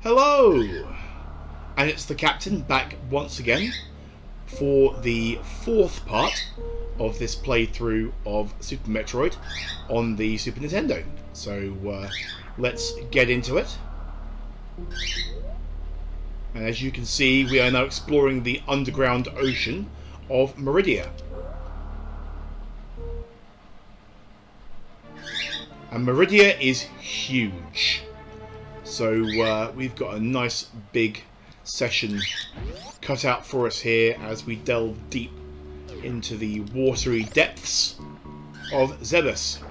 Hello! And it's the Captain back once again for the fourth part of this playthrough of Super Metroid on the Super Nintendo. So let's get into it. And as you can see, we are now exploring the underground ocean of Maridia. And Maridia is huge. So we've got a nice big session cut out for us here as we delve deep into the watery depths of Zebus.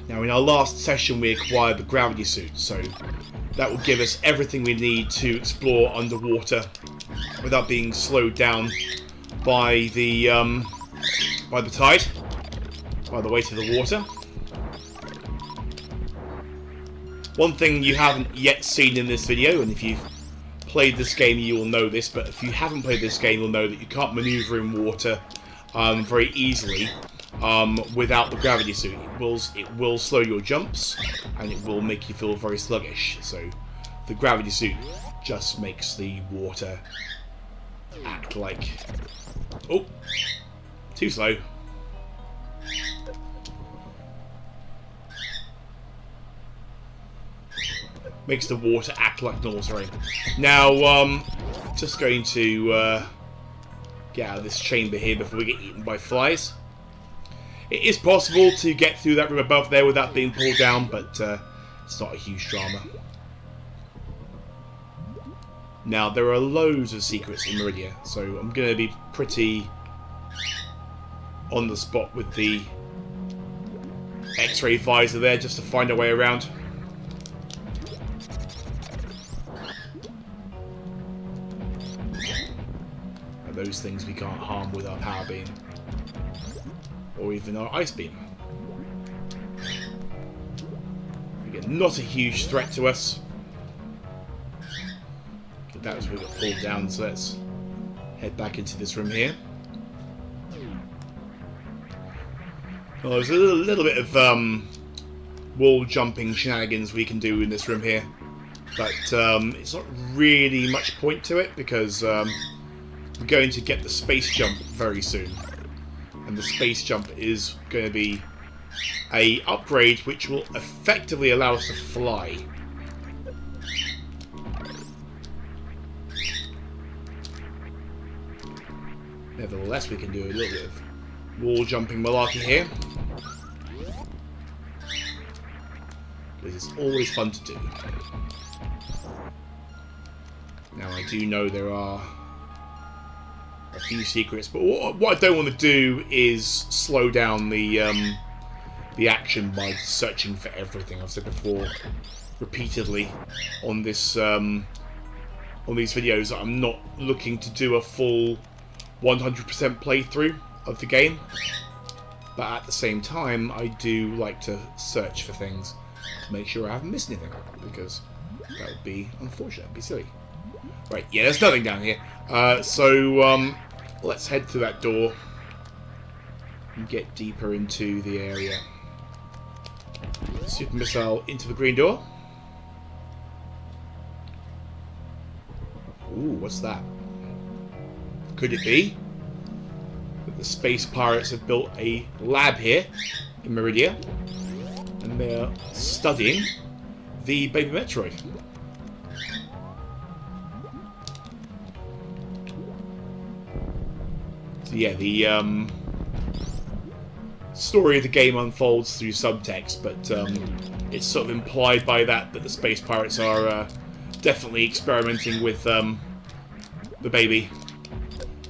Now in our last session we acquired the gravity suit, so that will give us everything we need to explore underwater without being slowed down by the tide, by the weight of the water. One thing you haven't yet seen in this video, and if you've played this game you will know this, but if you haven't played this game you'll know that you can't maneuver in water very easily without the gravity suit. It will slow your jumps and it will make you feel very sluggish. So the gravity suit just makes the water act like... Oh! Too slow. Makes the water act like normal terrain. Now, just going to get out of this chamber here before we get eaten by flies. It is possible to get through that room above there without being pulled down, but it's not a huge drama. Now, there are loads of secrets in Maridia, so I'm going to be pretty on the spot with the X-ray visor there just to find our way around. Those things we can't harm with our power beam or even our ice beam. Again, not a huge threat to us. But that was where we got pulled down, so let's head back into this room here. Well, there's a little bit of wall jumping shenanigans we can do in this room here, but it's not really much point to it because we're going to get the space jump very soon, and the space jump is going to be a upgrade which will effectively allow us to fly. Nevertheless, we can do a little bit of wall jumping malarkey here, because it's always fun to do. Now I do know there are a few secrets, but what I don't want to do is slow down the action by searching for everything. I've said before repeatedly on this on these videos that I'm not looking to do a full 100% playthrough of the game, but at the same time I do like to search for things to make sure I haven't missed anything, because that would be unfortunate, it'd be silly. Right, yeah, there's nothing down here. So let's head to that door and get deeper into the area. Super missile into the green door. Ooh, what's that? Could it be that the space pirates have built a lab here in Maridia and they're studying the baby Metroid? Yeah, the story of the game unfolds through subtext, but it's sort of implied by that the space pirates are definitely experimenting with the baby.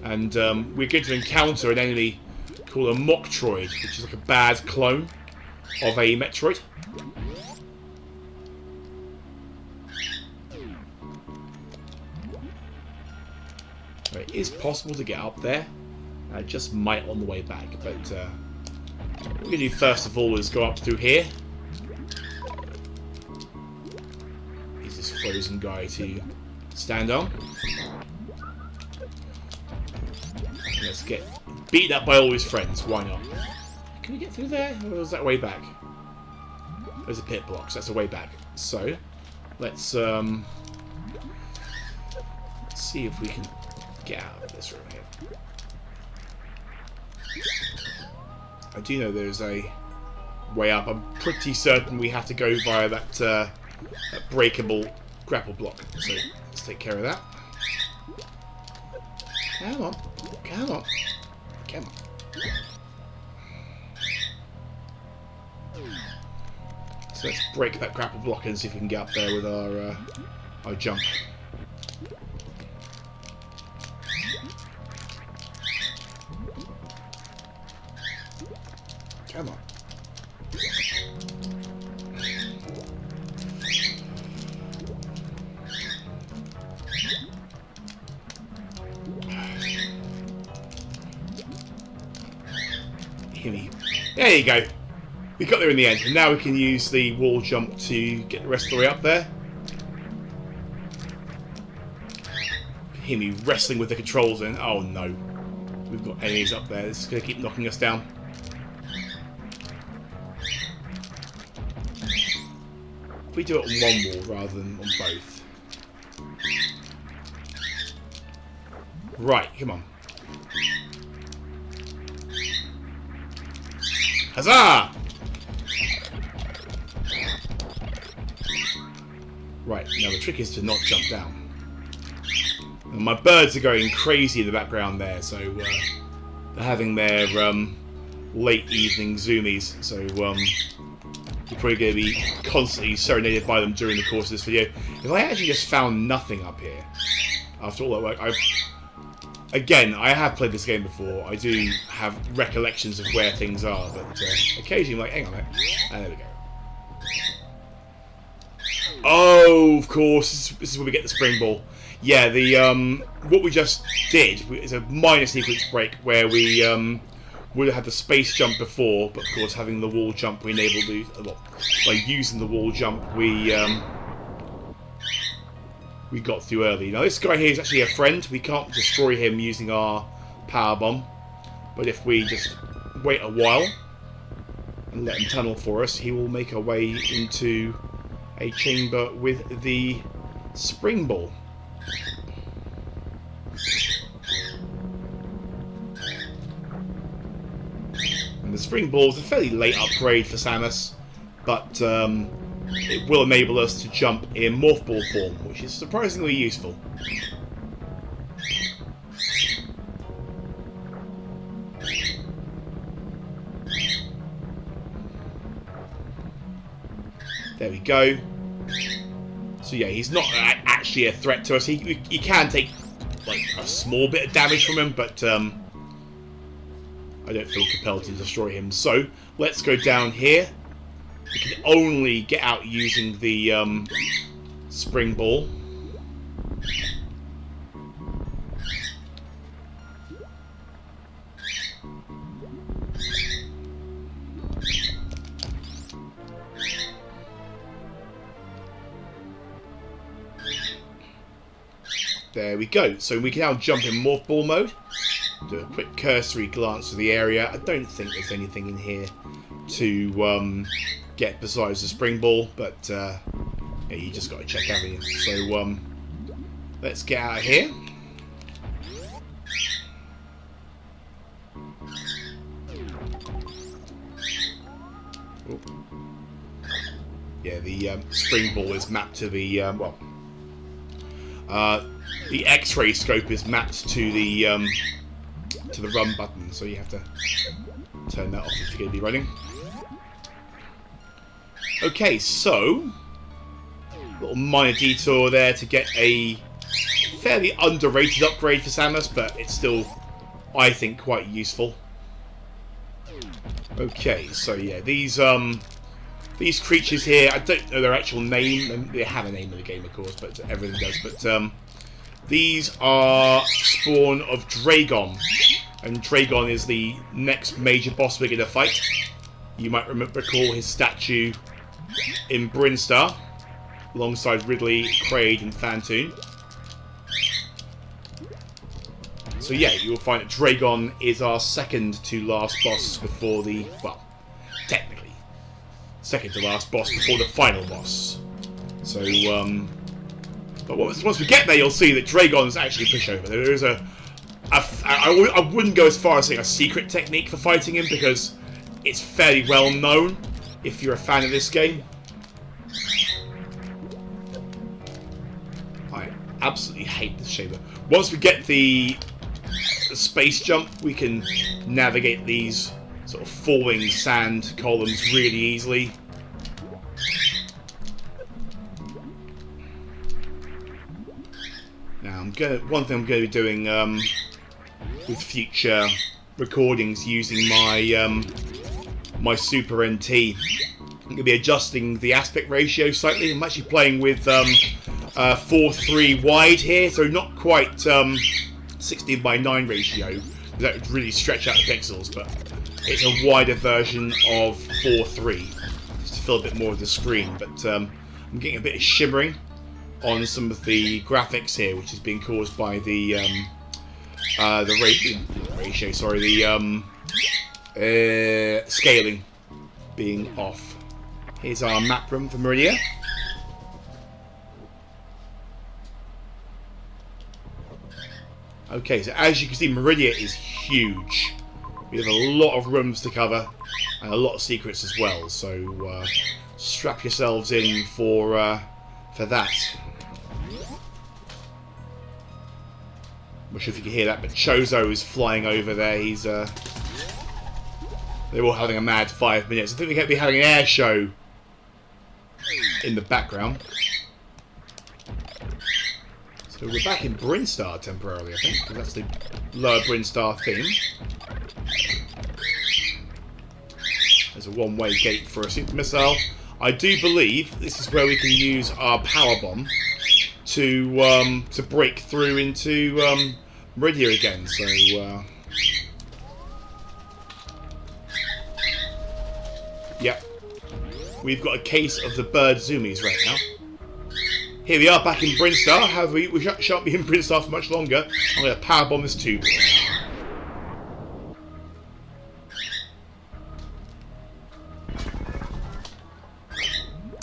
And we're going to encounter an enemy called a Metroid, which is like a bad clone of a Metroid. It is possible to get up there. I just might on the way back, but what we're going to do first of all is go up through here. Use this frozen guy to stand on. Let's get beaten up by all his friends, why not? Can we get through there, or is that way back? There's a pit block, so that's a way back. So, let's see if we can get out of this room here. I do know there's a way up. I'm pretty certain we have to go via that breakable grapple block. So let's take care of that. Come on. Come on. Come on. So let's break that grapple block and see if we can get up there with our jump. Come on. There you go. We got there in the end, and now we can use the wall jump to get the rest of the way up there. Hear me wrestling with the controls, and oh no, we've got enemies up there. This is going to keep knocking us down. If we do it on one wall rather than on both. Right, come on. Huzzah! Right, now the trick is to not jump down. And my birds are going crazy in the background there, so they're having their late evening zoomies, so you're probably going to be constantly serenaded by them during the course of this video. If I actually just found nothing up here, after all that work, again, I have played this game before. I do have recollections of where things are, but occasionally I'm like, hang on a minute. And there we go. Oh, of course, this is where we get the spring ball. Yeah, the what we just did is a minor sequence break where we would have had the space jump before, but of course having the wall jump we enabled by using the wall jump we got through early. Now this guy here is actually a friend. We can't destroy him using our power bomb, but if we just wait a while and let him tunnel for us, he will make our way into a chamber with the spring ball. And the spring ball is a fairly late upgrade for Samus, but it will enable us to jump in morph ball form, which is surprisingly useful. There we go. So yeah, he's not actually a threat to us. He can take like a small bit of damage from him, but I don't feel compelled to destroy him. So let's go down here. We can only get out using the spring ball. There we go. So we can now jump in morph ball mode. Do a quick cursory glance of the area. I don't think there's anything in here to get besides the spring ball, but yeah, you just got to check everything. So let's get out of here. Oh. Yeah, the spring ball is mapped to the the X-ray scope is mapped to the run button, so you have to turn that off if you're going to be running. Okay, so little minor detour there to get a fairly underrated upgrade for Samus, but it's still, I think, quite useful. Okay, so yeah, these creatures here, I don't know their actual name. They have a name in the game, of course, but everything does. But these are spawn of Dragon, and Dragon is the next major boss we're going to fight. You might recall his statue in Brinstar, alongside Ridley, Kraid, and Phantoon. So yeah, you will find that Dragon is our second to last boss before the, well, technically, second to last boss before the final boss. So, but once we get there, you'll see that Dragon's actually a pushover. There is I wouldn't go as far as saying a secret technique for fighting him, because it's fairly well known if you're a fan of this game. I absolutely hate this shaver. Once we get the space jump, we can navigate these sort of falling sand columns really easily. Now, one thing I'm going to be doing with future recordings using my my Super NT, I'm going to be adjusting the aspect ratio slightly. I'm actually playing with 4:3 wide here, so not quite 16:9 ratio. That would really stretch out the pixels, but it's a wider version of 4:3 just to fill a bit more of the screen. But I'm getting a bit of shimmering on some of the graphics here, which is being caused by the ratio. Sorry, the scaling being off. Here's our map room for Maridia. Okay, so as you can see, Maridia is huge. We have a lot of rooms to cover and a lot of secrets as well. So strap yourselves in for that. I'm not sure if you can hear that, but Chozo is flying over there. He's they're all having a mad 5 minutes. I think they're going to be having an air show in the background. So we're back in Brinstar temporarily, I think, because that's the lower Brinstar theme. There's a one-way gate for a super missile. I do believe this is where we can use our power bomb to break through into Maridia again. So yep, we've got a case of the bird zoomies right now. Here we are back in Brinstar. However, we shan't be in Brinstar for much longer. I'm going to power bomb this tube.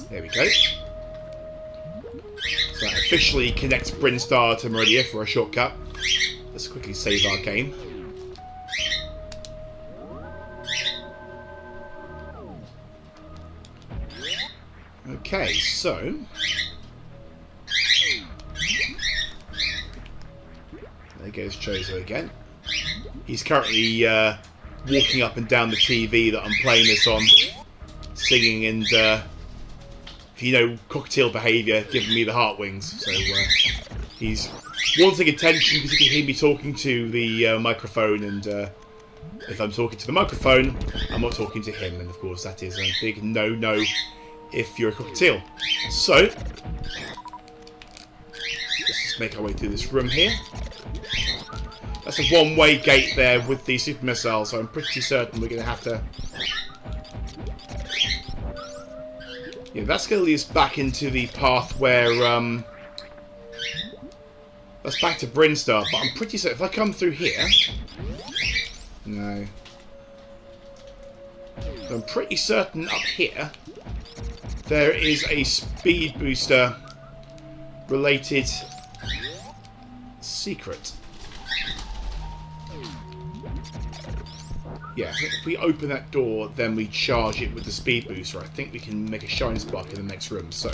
There we go. So that officially connects Brinstar to Maridia for a shortcut. Let's quickly save our game. Okay, so there goes Chozo again. He's currently walking up and down the TV that I'm playing this on, singing and, if you know, cockatiel behaviour, giving me the heart wings. So he's wanting attention because he can hear me talking to the microphone, and if I'm talking to the microphone, I'm not talking to him, and of course that is a big no-no if you're a cockatiel. So let's just make our way through this room here. That's a one-way gate there with the super missile, so I'm pretty certain we're going to have to... Yeah, that's going to lead us back into the path where... that's back to Brinstar, but I'm pretty certain if I come through here... No. I'm pretty certain up here there is a speed booster related secret. Yeah, I think if we open that door, then we charge it with the speed booster. I think we can make a shine spark in the next room. So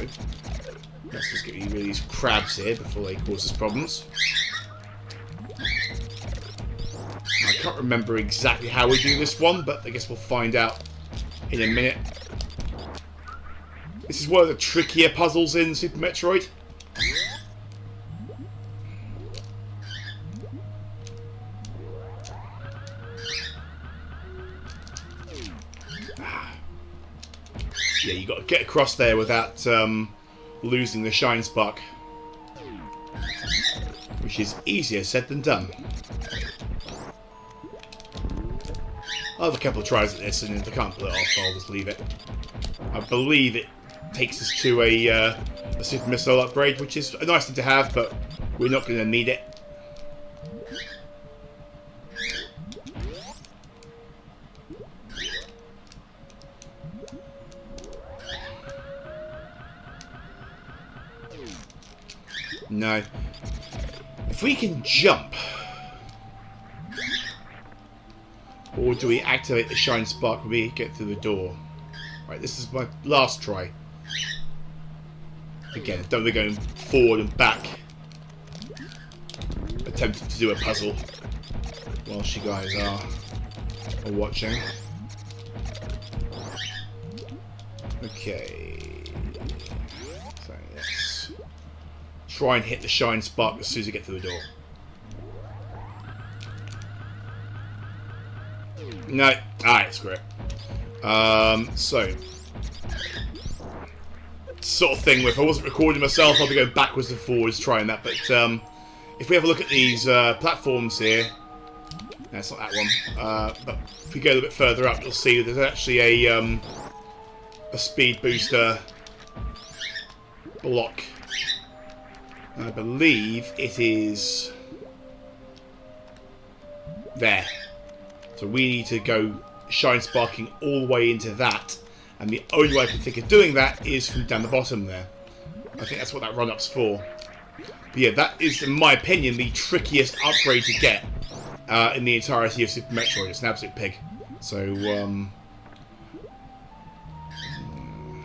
let's just get rid of these crabs here before they cause us problems. I can't remember exactly how we do this one, but I guess we'll find out in a minute. This is one of the trickier puzzles in Super Metroid. Yeah, you got to get across there without losing the shine spark, which is easier said than done. I'll have a couple of tries at this, and if I can't pull it off, I'll just leave it. I believe it takes us to a super missile upgrade, which is a nice thing to have, but we're not going to need it. No. If we can jump... Or do we activate the shine spark when we get through the door? Right, this is my last try. Again, don't be going forward and back. Attempting to do a puzzle whilst you guys are watching. Okay. So let's try and hit the shine spark as soon as you get through the door. No. Alright, screw it. So sort of thing where if I wasn't recording myself, I'll be going backwards and forwards trying that. But if we have a look at these platforms here, no, it's not that one. But if we go a little bit further up, you'll see that there's actually a speed booster block. And I believe it is there. So we need to go shine sparking all the way into that. And the only way I can think of doing that is from down the bottom there. I think that's what that run-up's for. But yeah, that is, in my opinion, the trickiest upgrade to get in the entirety of Super Metroid. It's an absolute pig. So,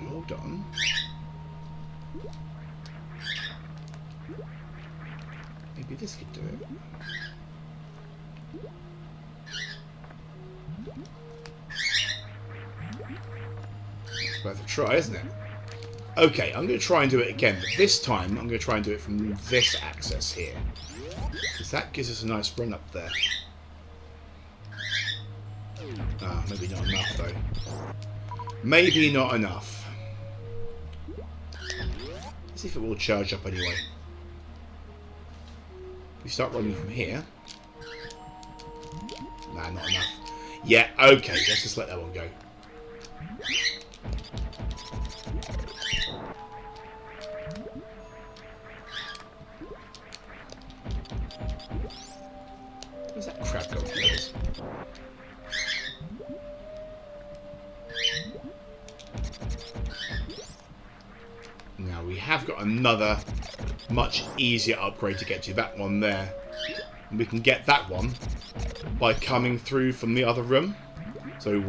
hold on. Maybe this could do it. It's worth a try, isn't it? Okay, I'm going to try and do it again, but this time I'm going to try and do it from this axis here. Because that gives us a nice run up there. Ah, maybe not enough though. Maybe not enough. Let's see if it will charge up anyway. We start running from here. Nah, not enough. Yeah, okay, let's just let that one go. Where's that crap going? Now we have got another much easier upgrade to get to. That one there. And we can get that one by coming through from the other room. So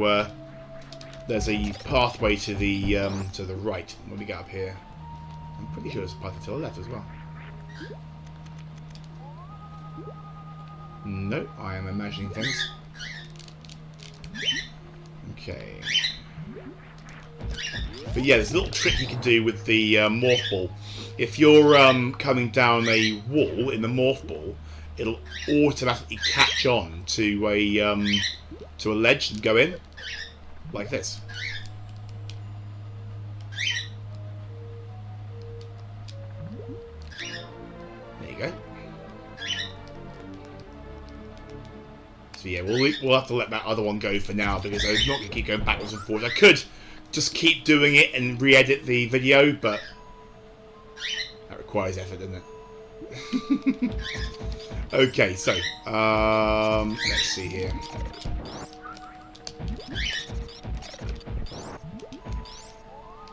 there's a pathway to the right when we get up here. I'm pretty sure there's a pathway to the left as well. No, I am imagining things. Okay. But yeah, there's a little trick you can do with the morph ball. If you're coming down a wall in the morph ball, it'll automatically catch on to a ledge and go in like this. There you go. So yeah, we'll have to let that other one go for now because I'm not going to keep going backwards and forwards. I could just keep doing it and re-edit the video, but that requires effort, doesn't it? Okay, so let's see here.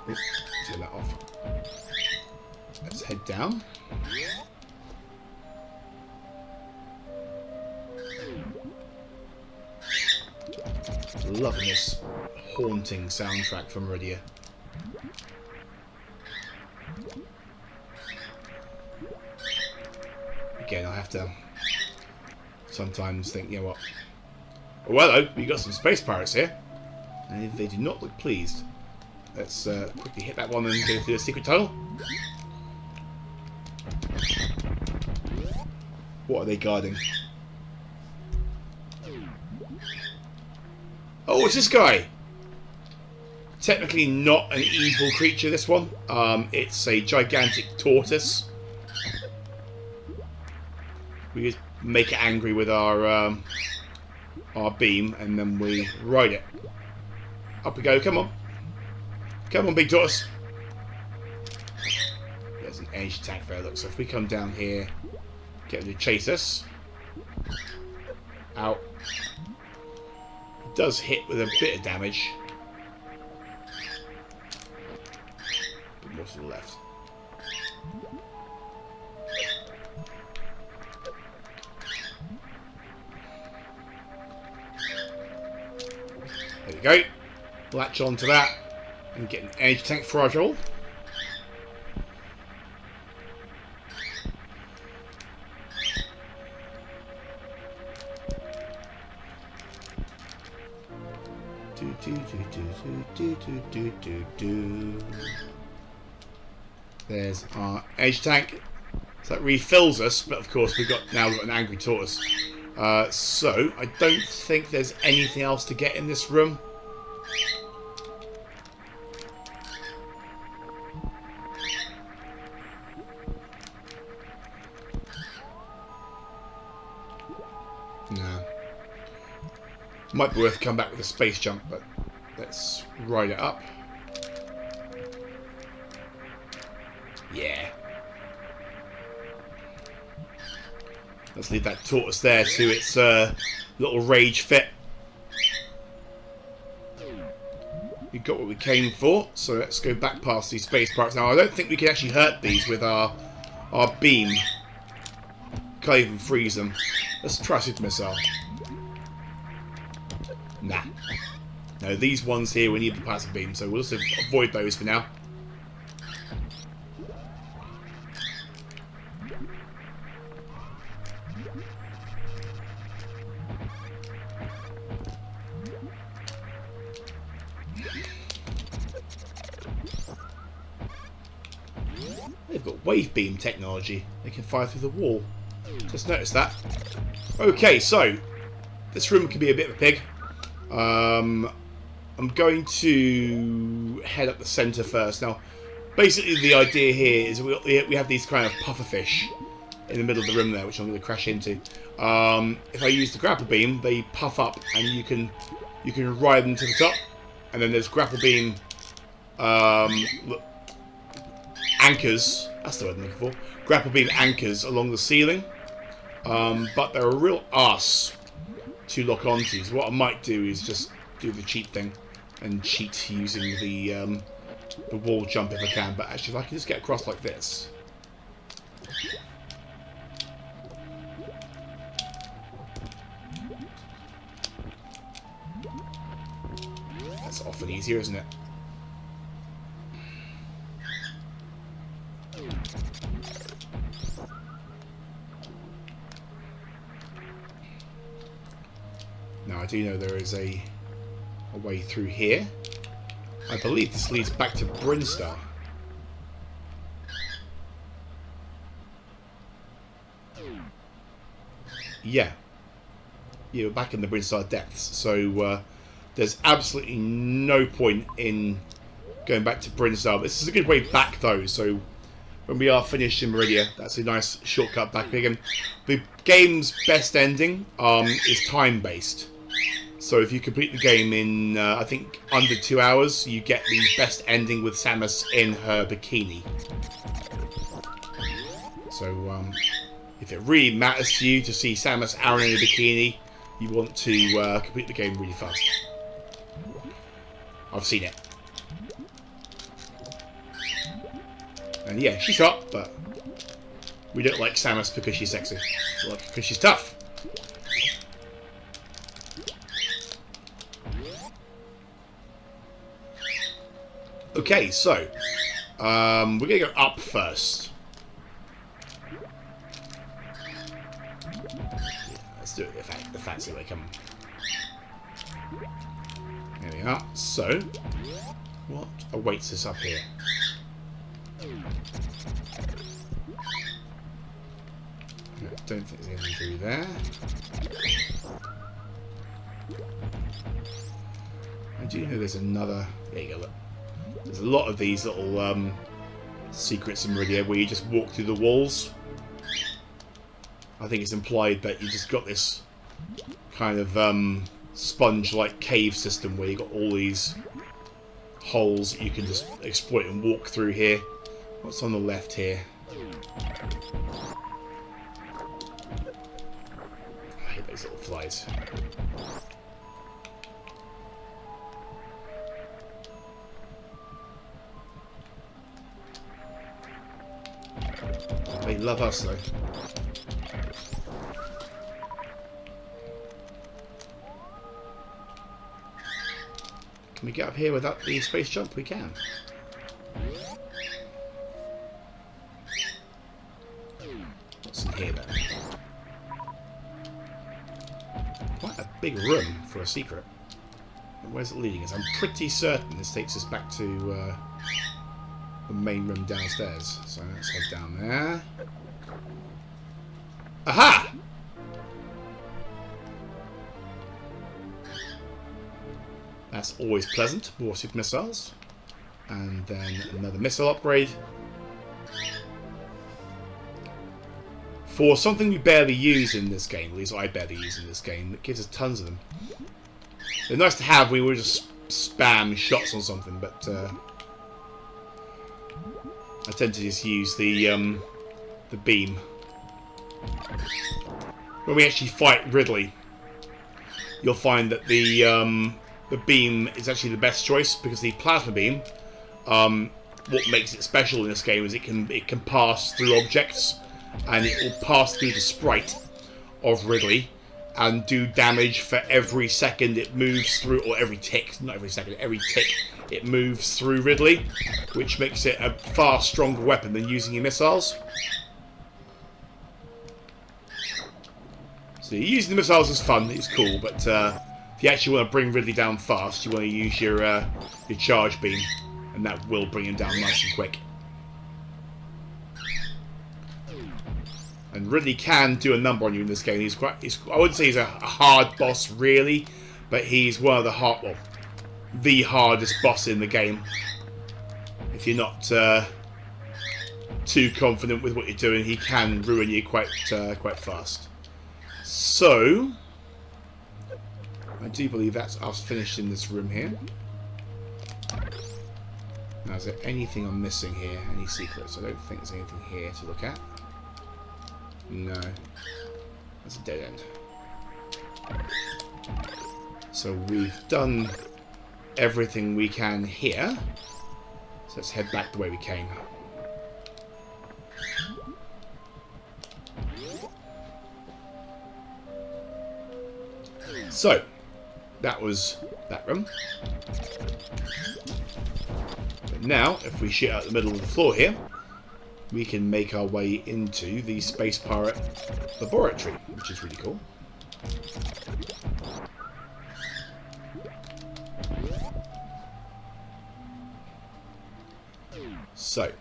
Oops, turn that off. Let's head down. Loving this haunting soundtrack from Maridia. Again, I have to sometimes think, you know what? Well, hello, we got some space pirates here, and they do not look pleased. Let's quickly hit that one and go through the secret tunnel. What are they guarding? Oh, it's this guy! Technically not an evil creature, this one. It's a gigantic tortoise. We just make it angry with our beam, and then we ride it. Up we go, come on. Come on, big tortoise. There's an edge attack there, look. So if we come down here, get him to chase us. Ow. It does hit with a bit of damage. A bit more to the left. we go. Latch onto that and get an energy tank for our job. There's our edge tank. So that refills us, but of course we've got an angry tortoise. So I don't think there's anything else to get in this room. No. Might be worth coming back with a space jump, but let's ride it up. Yeah. Let's leave that tortoise there to its little rage fit. We got what we came for, so let's go back past these space parts. Now, I don't think we can actually hurt these with our beam. Can't even freeze them. Let's try a super missile. Nah. No, these ones here, we need the plasma beam, so we'll just avoid those for now. They've got wave beam technology. They can fire through the wall. Just noticed that. Okay, so this room can be a bit of a pig. I'm going to head up the centre first. Now, basically the idea here is we have these kind of pufferfish in the middle of the room there, which I'm going to crash into. If I use the grapple beam, they puff up, and you can ride them to the top. And then there's grapple beam anchors. That's the word I'm looking for. Grapple beam anchors along the ceiling. But they're a real arse to lock onto. So what I might do is just do the cheat thing and cheat using the wall jump if I can. But actually, if I can just get across like this. That's often easier, isn't it? Now I do know there is a way through here. I believe this leads back to Brinstar. Yeah. Yeah, we're back in the Brinstar depths. So there's absolutely no point in going back to Brinstar. This is a good way back though, so when we are finished in Maridia, that's a nice shortcut back again. The game's best ending is time-based. So if you complete the game in, I think, under 2 hours, you get the best ending with Samus in her bikini. So if it really matters to you to see Samus Aran in a bikini, you want to complete the game really fast. I've seen it. And yeah, she's hot, but we don't like Samus because she's sexy. We like her because she's tough. Okay, so we're going to go up first. Yeah, let's do it the fancy way. Come on. There we are. So, what awaits us up here? I don't think there's anything through there. I do know there's another. There you go. Look. There's a lot of these little secrets in Maridia where you just walk through the walls. I think it's implied that you just got this kind of sponge-like cave system where you got all these holes that you can just exploit and walk through here. What's on the left here? I hate those little flies. They love us though. Can we get up here without the space jump? We can. What's in here then? Quite a big room for a secret. Where's it leading us? I'm pretty certain this takes us back to the main room downstairs. So let's head down there. Aha! That's always pleasant. More super missiles. And then another missile upgrade. For something we barely use in this game, at least I barely use in this game, it gives us tons of them. They're nice to have. We would just spam shots on something, but I tend to just use the beam. When we actually fight Ridley, you'll find that the beam is actually the best choice, because the plasma beam, what makes it special in this game is it can pass through objects, and it will pass through the sprite of Ridley and do damage for every second it moves through, or every tick, not every second, every tick it moves through Ridley, which makes it a far stronger weapon than using your missiles. So using the missiles is fun, it's cool, but if you actually want to bring Ridley down fast, you want to use your charge beam, and that will bring him down nice and quick. And Ridley can do a number on you in this game. I wouldn't say he's a hard boss, really, but he's one of the hardest boss in the game. If you're not too confident with what you're doing, he can ruin you quite fast. So, I do believe that's us finished in this room here. Now, is there anything I'm missing here? Any secrets? I don't think there's anything here to look at. No. That's a dead end. So we've done everything we can here. So let's head back the way we came. So, that was that room. But now, if we shoot out the middle of the floor here, we can make our way into the Space Pirate Laboratory, which is really cool. So,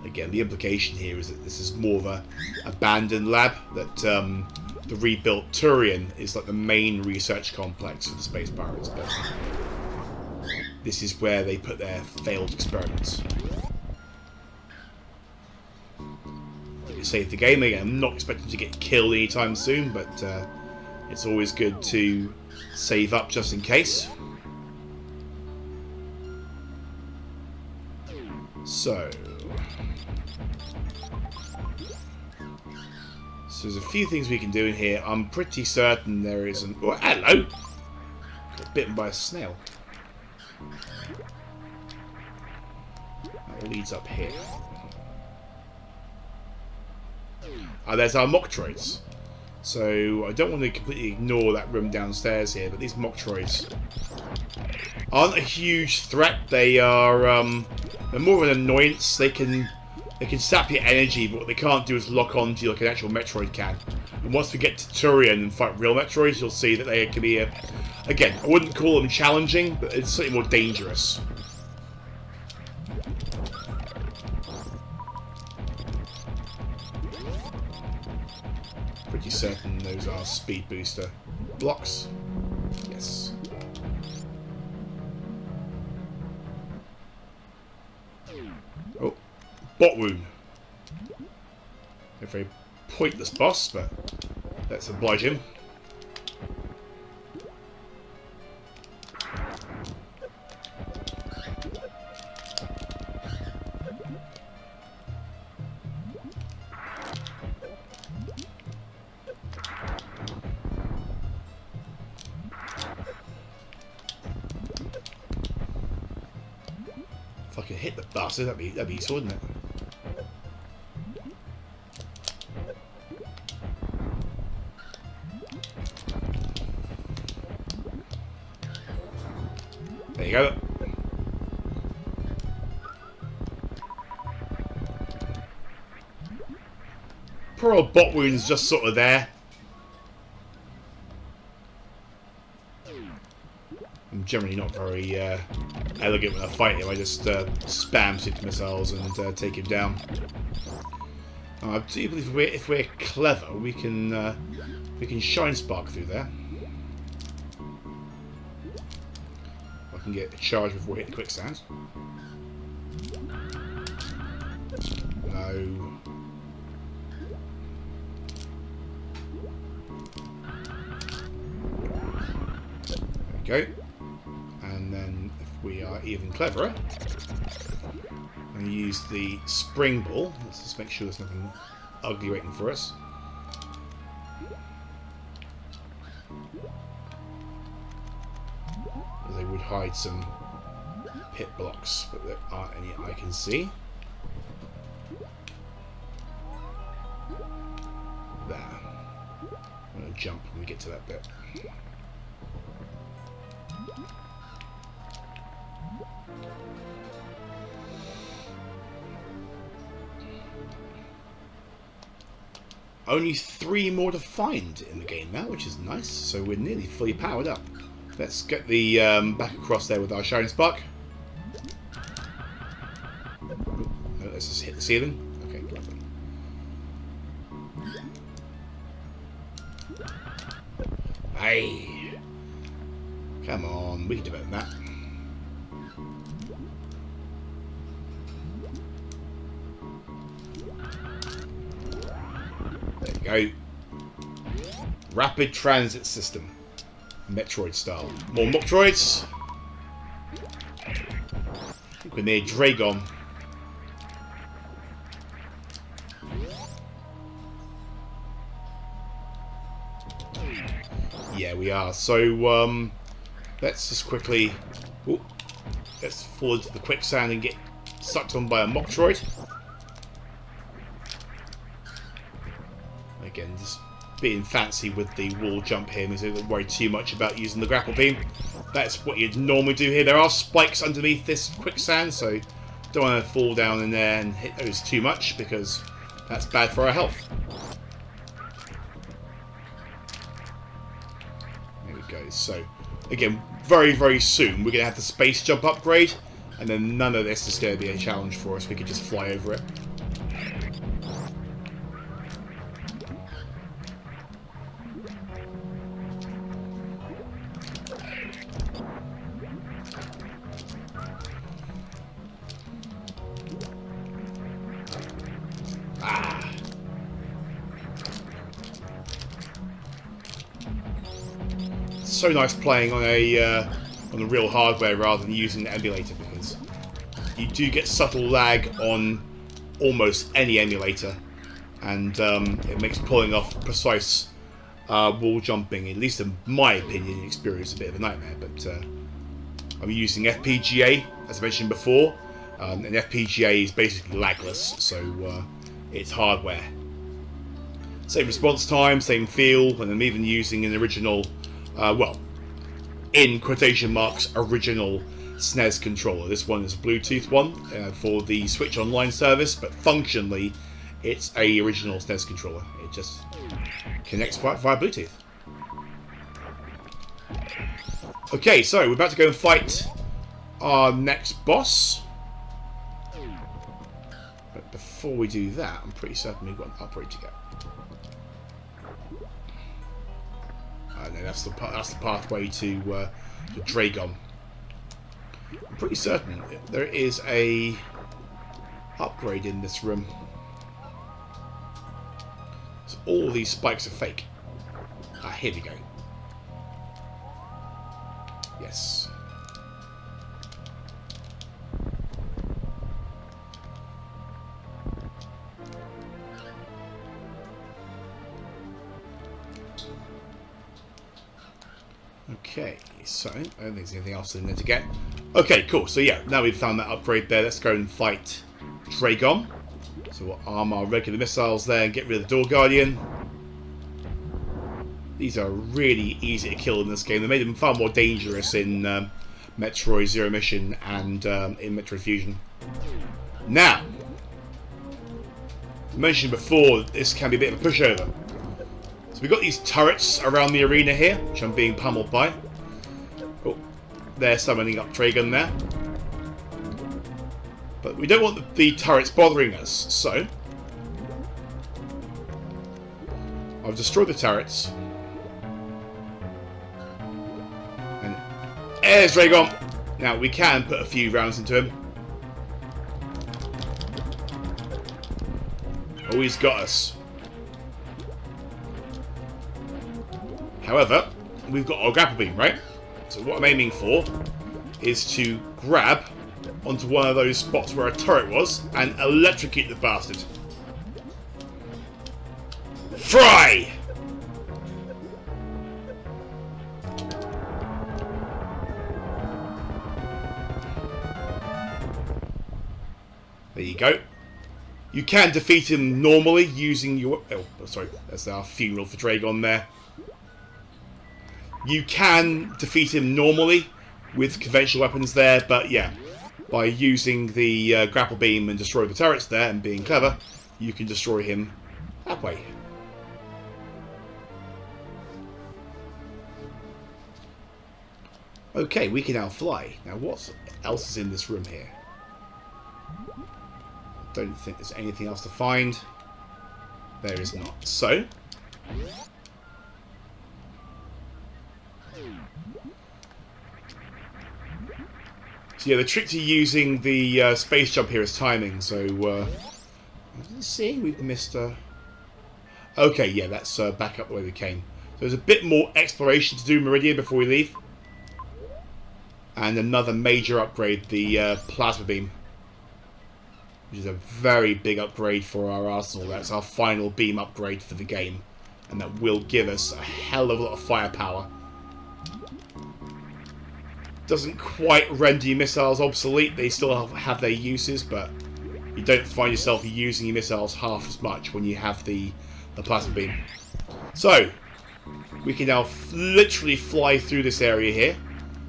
again, the implication here is that this is more of a abandoned lab, that the rebuilt Turian is like the main research complex for the Space Pirates, but this is where they put their failed experiments. Save the game again. I'm not expecting to get killed anytime soon, but it's always good to save up just in case. So there's a few things we can do in here. I'm pretty certain there isn't. Oh, hello! Got bitten by a snail. That leads up here. There's our Metroids. So I don't want to completely ignore that room downstairs here, but these Metroids aren't a huge threat. They are they're more of an annoyance. They can sap your energy, but what they can't do is lock onto you like an actual Metroid can. And once we get to Turian and fight real Metroids, you'll see that they can be again, I wouldn't call them challenging, but it's slightly more dangerous. Pretty certain those are speed booster blocks. Yes. Oh, bot wound. A very pointless boss, but let's oblige him. If I could hit the bastard, that'd be useful, wouldn't it? go. Poor old bot wound's just sort of there. I'm generally not very elegant when I fight him. I just spam super missiles and take him down. I do believe if we're clever, we can shine spark through there. I can get a charge before we hit the quicksand. No. There we go. And then if we are even cleverer, and use the spring ball. Let's just make sure there's nothing ugly waiting for us. They would hide some pit blocks, but there aren't any I can see. There. I'm going to jump when we get to that bit. Only 3 more to find in the game now, which is nice. So we're nearly fully powered up. Let's get the back across there with our shining spark. No, let's just hit the ceiling. Okay, lovely. Hey, come on, we can do better than that. There you go. Rapid transit system. Metroid style. More Metroids. I think we're near Dragon. Yeah, we are. So, let's just quickly... Ooh, let's fall into the quicksand and get sucked on by a Metroid. Again, just being fancy with the wall jump here means I don't worry too much about using the grapple beam. That's what you'd normally do here. There are spikes underneath this quicksand, so don't want to fall down in there and hit those too much because that's bad for our health. There we go. So, again, very, very soon we're going to have the space jump upgrade, and then none of this is going to be a challenge for us. We could just fly over it. So nice playing on the real hardware rather than using the emulator, because you do get subtle lag on almost any emulator, and it makes pulling off precise wall jumping, at least in my opinion and experience, a bit of a nightmare. But I'm using FPGA, as I mentioned before, and FPGA is basically lagless, so it's hardware. Same response time, same feel, and I'm even using an original, well, in quotation marks, original SNES controller. This one is a Bluetooth one for the Switch Online service, but functionally it's a original SNES controller. It just connects via Bluetooth. Okay, so we're about to go and fight our next boss. But before we do that, I'm pretty certain we've got an upgrade to get. No, that's the pathway to Dragon. I'm pretty certain there is a upgrade in this room. So all these spikes are fake. Ah, here we go. Yes. Okay, so I don't think there's anything else in there to get. Okay, cool. So yeah, now we've found that upgrade there. Let's go and fight Dragon. So we'll arm our regular missiles there and get rid of the Door Guardian. These are really easy to kill in this game. They made them far more dangerous in Metroid Zero Mission and in Metroid Fusion. Now, I mentioned before, this can be a bit of a pushover. So we've got these turrets around the arena here, which I'm being pummeled by. Oh, they're summoning up Dragon there. But we don't want the turrets bothering us, so I've destroyed the turrets. And there's Dragon. Now we can put a few rounds into him. Oh, he's got us. However, we've got our grapple beam, right? So what I'm aiming for is to grab onto one of those spots where a turret was and electrocute the bastard. Fry! There you go. You can defeat him normally using your... Oh, sorry. That's our funeral for Dragon there. You can defeat him normally with conventional weapons there, but yeah, by using the grapple beam and destroy the turrets there and being clever, you can destroy him that way. Okay, we can now fly. Now what else is in this room here? I don't think there's anything else to find. There is not. So yeah, the trick to using the space jump here is timing. So let's see, we've missed. Okay, yeah, that's back up the way we came. So there's a bit more exploration to do in Maridia before we leave, and another major upgrade, the plasma beam, which is a very big upgrade for our arsenal. That's our final beam upgrade for the game, and that will give us a hell of a lot of firepower. Doesn't quite render your missiles obsolete. They still have their uses, but you don't find yourself using your missiles half as much when you have the plasma beam. So we can now literally fly through this area here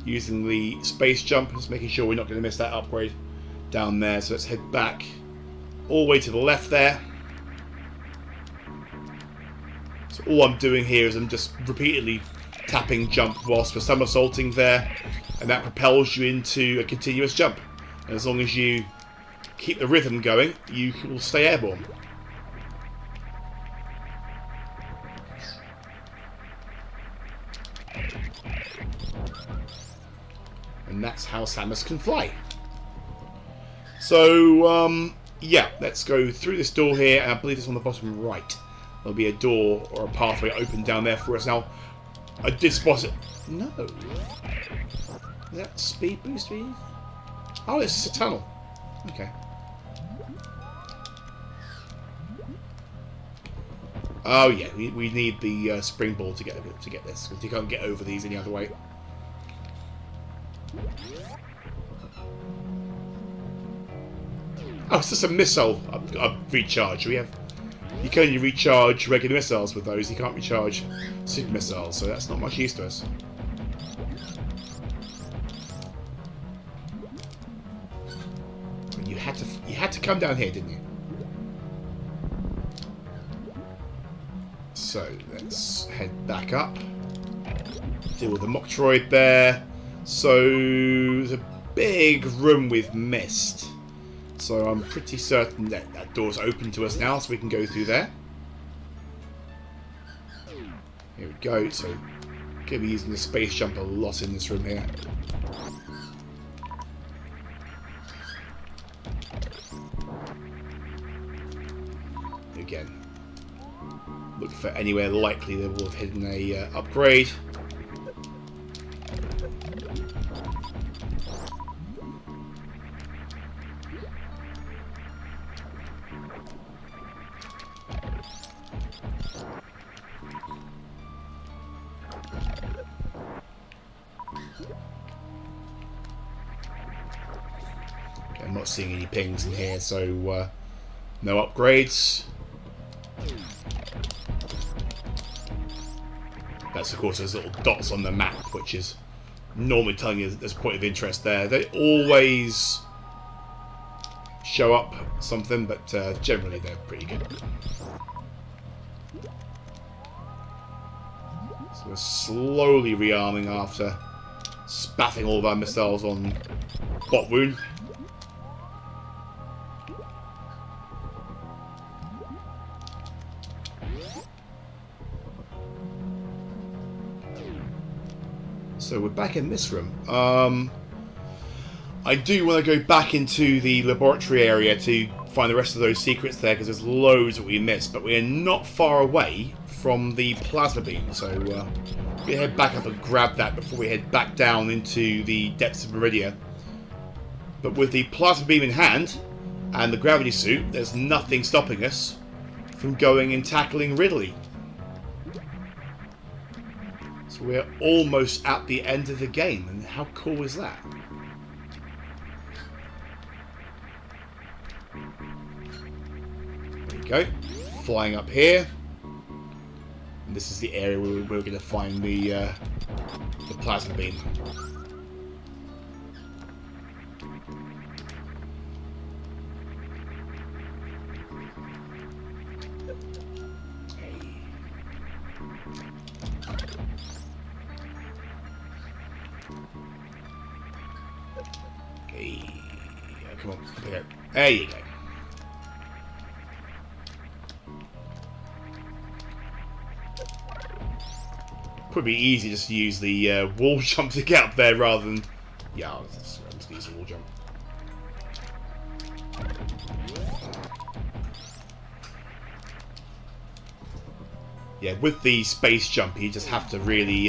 using the space jump, just making sure we're not going to miss that upgrade down there. So let's head back all the way to the left there. So all I'm doing here is I'm just repeatedly tapping jump whilst we're somersaulting there, and that propels you into a continuous jump. And as long as you keep the rhythm going, you will stay airborne. And that's how Samus can fly. So, yeah, let's go through this door here, and I believe it's on the bottom right. There'll be a door or a pathway open down there for us. Now, I did spot it. No. Is that speed boost speed? Oh, it's a tunnel. Okay. Oh yeah, we need the springboard to get this, because you can't get over these any other way. Oh, it's just a missile recharge. You can only recharge regular missiles with those. You can't recharge super missiles, so that's not much use to us. You had to come down here, didn't you? So let's head back up. Deal with the Metroid there. So there's a big room with mist. So I'm pretty certain that that door's open to us now, so we can go through there. Here we go. So going to be using the space jump a lot in this room here. Again, look for anywhere likely they will have hidden a upgrade. Okay, I'm not seeing any pings in here, so no upgrades. That's of course those little dots on the map, which is normally telling you there's a point of interest there. They always show up something, but generally they're pretty good. So we're slowly rearming after spaffing all of our missiles on Bot Wound. So we're back in this room. I do want to go back into the laboratory area to find the rest of those secrets there, because there's loads that we missed, but we're not far away from the plasma beam, so we head back up and grab that before we head back down into the depths of Maridia. But with the plasma beam in hand and the gravity suit, there's nothing stopping us from going and tackling Ridley. So we're almost at the end of the game, and how cool is that? There we go. Flying up here. And this is the area where we're going to find the plasma beam. Come on, there you go. Probably easy just to use the wall jump to get up there rather than... Yeah, I'm just going to use the wall jump. Yeah, with the space jump, you just have to really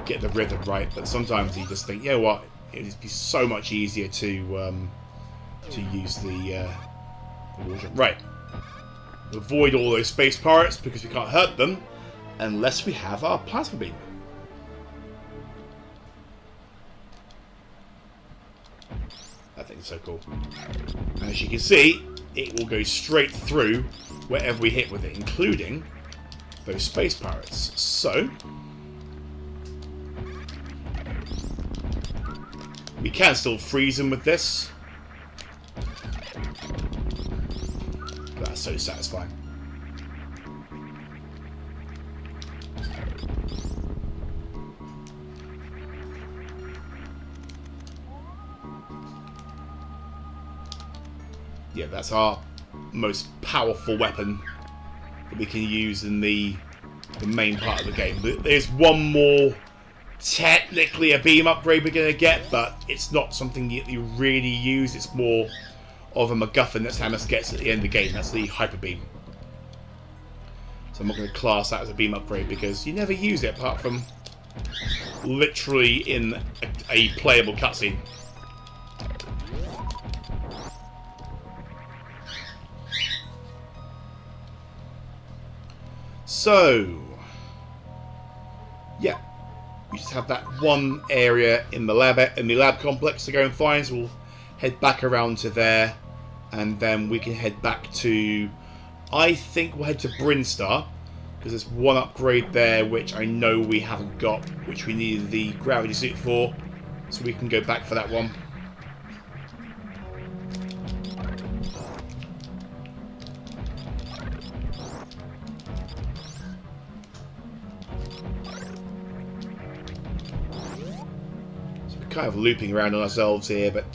get the rhythm right. But sometimes you just think, you know what, it would be so much easier to use the wall jump. Right. Avoid all those space pirates because we can't hurt them unless we have our plasma beam. That thing's so cool. And as you can see, it will go straight through wherever we hit with it, including those space pirates. So we can still freeze them with this. That's so satisfying. Yeah, that's our most powerful weapon that we can use in the main part of the game. There's one more, technically a beam upgrade we're going to get, but it's not something you really use. It's more of a MacGuffin that Samus gets at the end of the game. That's the hyper beam. So I'm not going to class that as a beam upgrade because you never use it apart from literally in a playable cutscene. So, yeah, we just have that one area in the lab complex to go and find. So we'll head back around to there, and then we can head back to. I think we'll head to Brinstar because there's one upgrade there which I know we haven't got, which we needed the gravity suit for. So we can go back for that one. Kind of looping around on ourselves here, but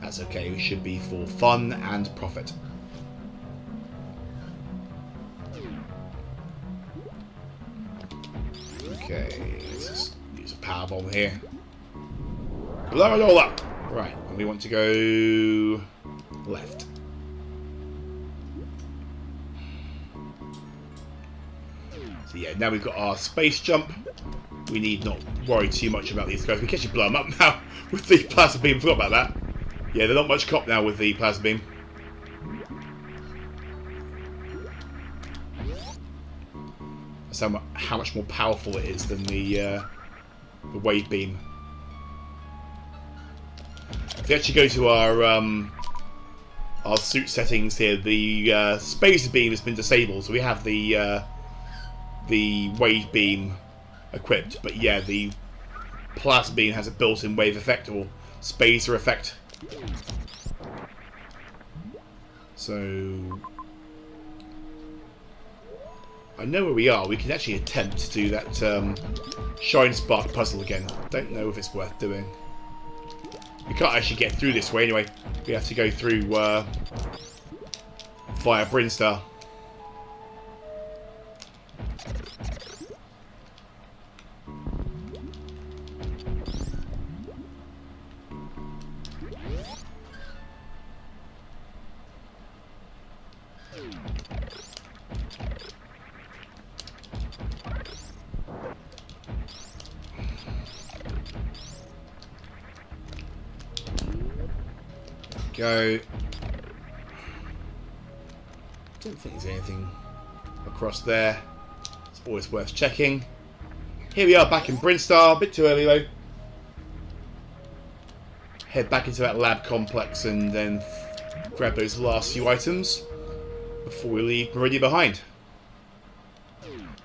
that's okay. We should be for fun and profit. Okay, let's just use a power bomb here. Blow it all up. Right, and we want to go left. So yeah, now we've got our space jump. We need not worry too much about these guys. We can actually blow them up now with the plasma beam. Forgot about that. Yeah, they're not much cop now with the plasma beam. That's how much more powerful it is than the wave beam. If we actually go to our suit settings here, the space beam has been disabled, so we have the wave beam equipped. But yeah, the plasma beam has a built-in wave effect or spacer effect. So I know where we are. We can actually attempt to do that Shine Spark puzzle again. Don't know if it's worth doing. We can't actually get through this way anyway. We have to go through via Brinstar. Go. Don't think there's anything across there. It's always worth checking. Here we are back in Brinstar. A bit too early though. Head back into that lab complex and then grab those last few items before we leave Maridia behind.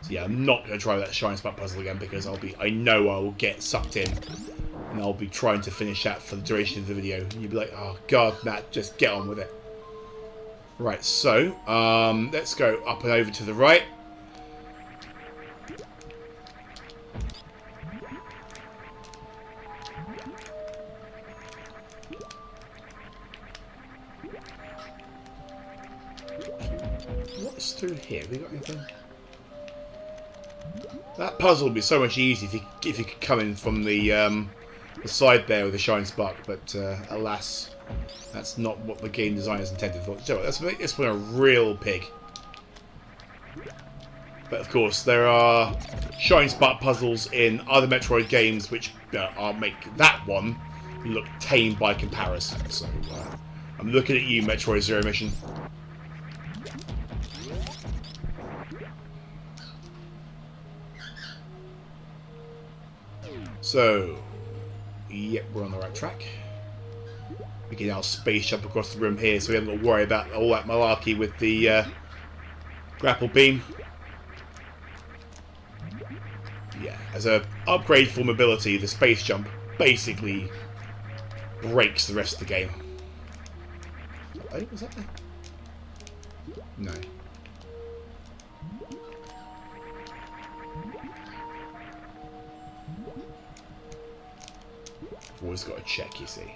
So yeah, I'm not going to try that Shine Spark puzzle again because I know I will get sucked in. And I'll be trying to finish that for the duration of the video. And you'll be like, oh god, Matt, just get on with it. Right, so, let's go up and over to the right. What's through here? Have we got anything? That puzzle would be so much easier if you could come in from the side there with the Shine Spark, but alas, that's not what the game designers intended for. So let's make this one a real pig. But of course, there are Shine Spark puzzles in other Metroid games which make that one look tame by comparison. So I'm looking at you, Metroid Zero Mission. So, yep, we're on the right track. We can now space jump across the room here, so we haven't got to worry about all that malarkey with the grapple beam. Yeah, as an upgrade for mobility, the space jump basically breaks the rest of the game. Oh, was that there? No. Always got to check, you see.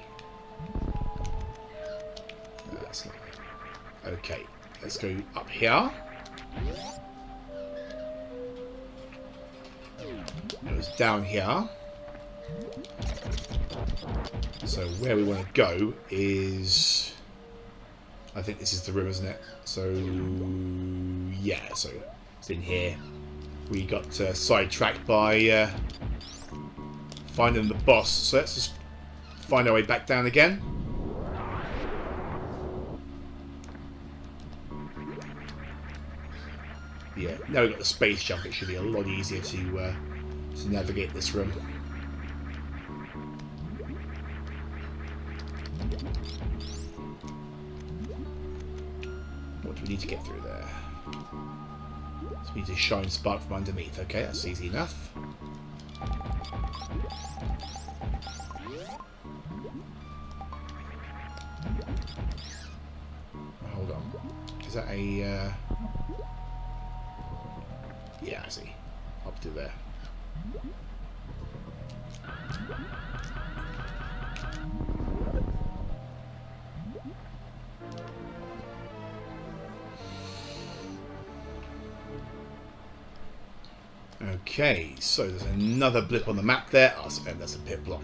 No, that's not it. Okay, let's go up here. It was down here. So where we want to go is... I think this is the room, isn't it? So, yeah, so it's in here. We got sidetracked by... finding the boss. So let's just find our way back down again. Yeah, now we've got the space jump. It should be a lot easier to navigate this room. What do we need to get through there? So we need to Shine Spark from underneath. Okay, that's easy enough. Hold on. Is that a... Yeah, I see. Up to there. Okay, so there's another blip on the map there. Oh, and that's a pit block.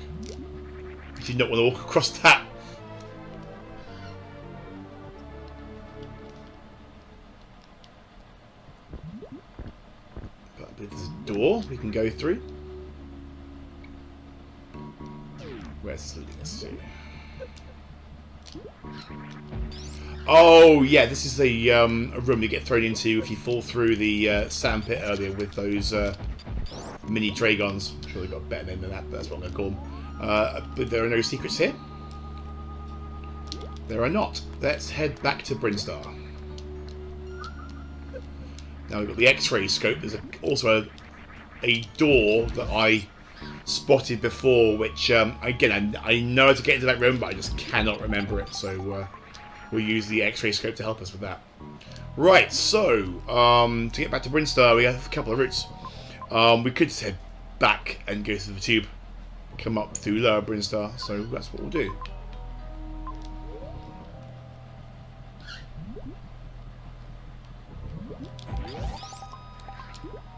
You did not want to walk across that. But I believe there's a door we can go through. Where's this leading us to? Oh, yeah, this is the a room you get thrown into if you fall through the sand pit earlier with those mini Dragons. I'm sure they've got a better name than that, but that's what I'm going to call them. But there are no secrets here. There are not. Let's head back to Brinstar. Now we've got the X-ray scope. There's also a door that I spotted before, which again I know how to get into that room, but I just cannot remember it. So we'll use the X-ray scope to help us with that. Right. So to get back to Brinstar, we have a couple of routes. We could just head back and go through the tube, come up through Lower Brinstar. So that's what we'll do.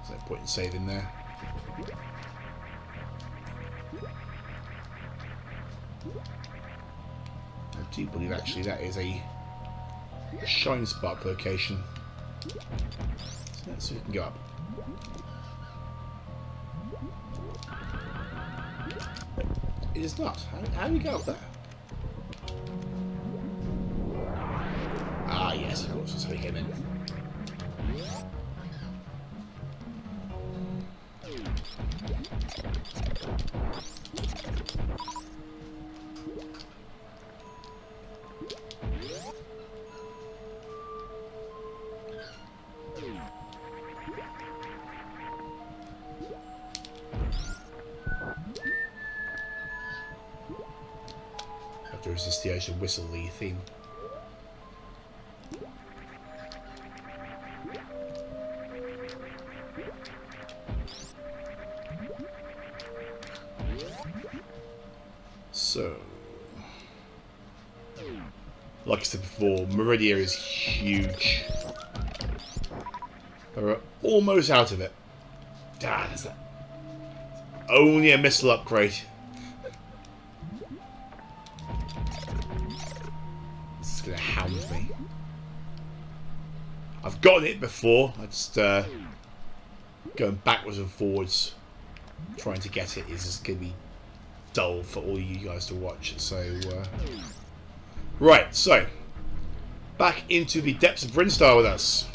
There's no point in saving there. I do believe actually that is a Shine Spark location. So let's see if we can go up. It is not. How do we go up there? Ah, yes, of course, that's how we came in. After resist the ocean whistle the theme. So, like I said before, Maridia is huge. We're almost out of it. Ah, that's that. Only a missile upgrade. This is going to hound me. I've gotten it before. I just going backwards and forwards, trying to get it is just going to be dull for all you guys to watch. So, right. So, back into the depths of Brinstar with us.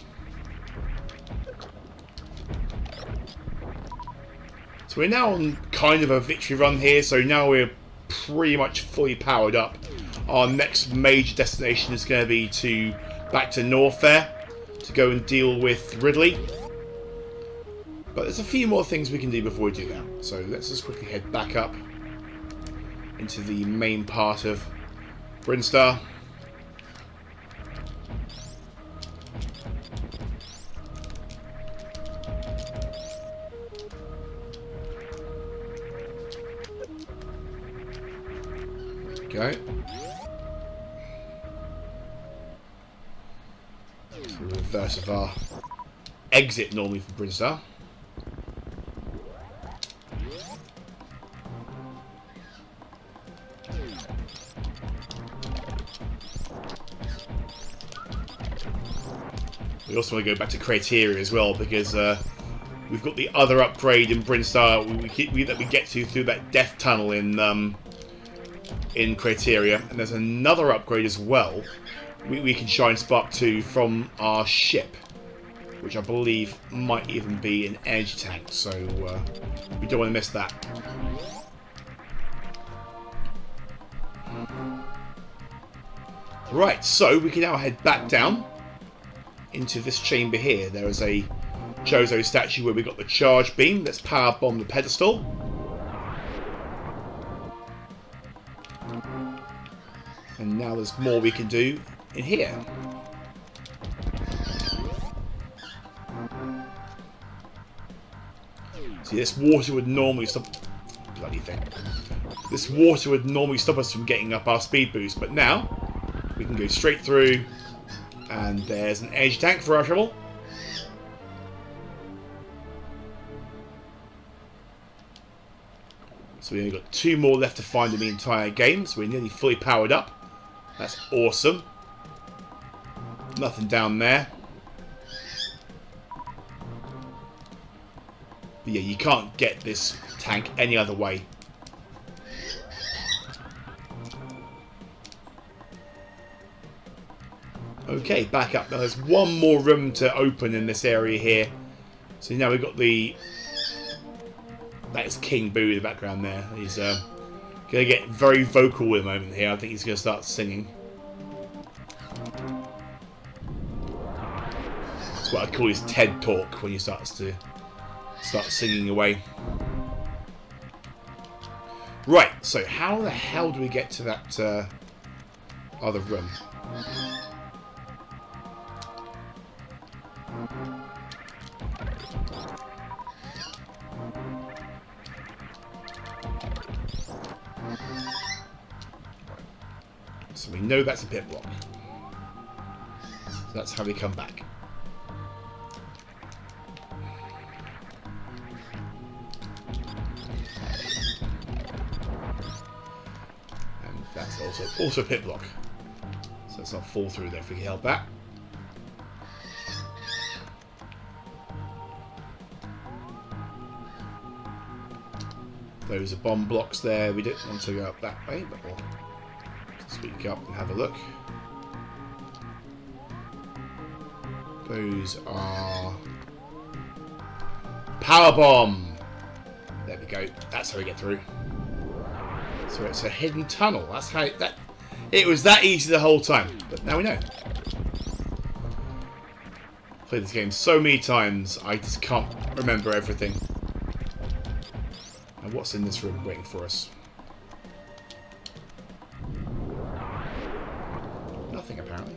So we're now on kind of a victory run here, so now we're pretty much fully powered up. Our next major destination is going to be back to North there, to go and deal with Ridley. But there's a few more things we can do before we do that. So let's just quickly head back up into the main part of Brinstar. Okay. So the reverse of our exit normally from Brinstar. We also want to go back to Criteria as well, because we've got the other upgrade in Brinstar that we get to through that death tunnel in Criteria, and there's another upgrade as well we can Shine Spark to from our ship, which I believe might even be an energy tank, so we don't want to miss that. Right, so we can now head back down into this chamber here. There is a Chozo statue where we got the charge beam that's power bomb the pedestal. And now there's more we can do in here. See, this water would normally stop... Bloody thing. This water would normally stop us from getting up our speed boost, but now we can go straight through, and there's an energy tank for our trouble. So we've only got 2 more left to find in the entire game, so we're nearly fully powered up. That's awesome. Nothing down there. But yeah, you can't get this tank any other way. Okay, back up. Now there's one more room to open in this area here. So now we've got the... That is King Boo in the background there. He's going to get very vocal in a moment here. I think he's going to start singing. That's what I call his TED talk when he starts to start singing away. Right, so how the hell do we get to that other room? So we know that's a pit block. So that's how we come back. And that's also a pit block. So let's not fall through there if we can help that. Those are bomb blocks there. We don't want to go up that way, but we'll speak up and have a look. Those are power bomb. There we go. That's how we get through. So it's a hidden tunnel. That's how it was that easy the whole time. But now we know. Played this game so many times, I just can't remember everything. And what's in this room waiting for us? Nothing, apparently.